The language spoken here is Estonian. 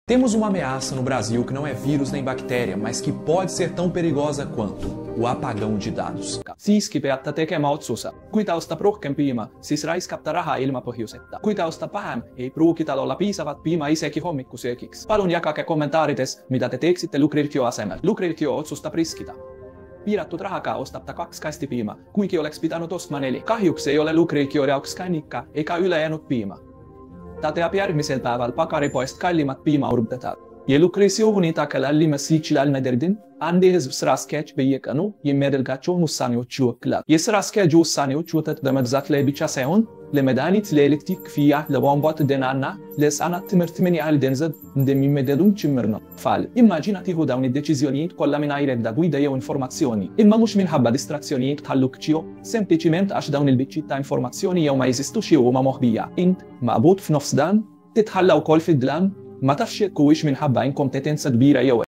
Temos uma ameaça no Brasil que não é vírus nem bactéria, mas que pode ser tão perigosa quanto o apagão de dados. Siiski peatta tekemään otsusa. Kuitausta rohkem piima, siis raiskapta rahaa ilmapohjusetta. Kuitausta vähem, ei pruukita olla piisavat piima isegi hommikusyökiksi. Palun jakake kommentaarides, mitä te teeksitte Lukrilkio asemel. Lukrilkio otsusta priskita. Piiratud rahaga ostab ta 2 kasti piima, kuigi oleks pidanud ostma 4. Kahjuks ei ole Lukrilkio jaoks kannika ega ülejäänud piima. Ta teab järgmisel päeval pakaripoest kallimat piimaurgdada. የሉክሬሲዮውን ታከላሊ መስይችላል ነገር ግን አንድ የህዝብ ስራ አስኪያጅ በየቀኑ የሚያደርጋቸውን ውሳኔዎች ይወክላል። የስራ አስኪያጁ ውሳኔዎች ወተት በመግዛት ላይ ብቻ ሳይሆን ለመድኃኒት፣ ለኤሌክትሪክ ክፍያ፣ ለቧንቧ ጥገናና ለህፃናት ትምህርት ምን ያህል ገንዘብ እንደሚመደቡም ጭምር ነው። ፋል immaginati ho da una decisione con la minare da guida e informazioni. Imma mhux minħabba distrazzjonijiet bħall-lukċio, sempliċiment għax dawn il-biċċiet ta' informazzjoni jew ma jeżistux jew huma moħbija. Int maqbud f'nofs dan titħalla wkoll fid-dlam ma tafx jekk huwiex minħabba inkompetenza kbira jew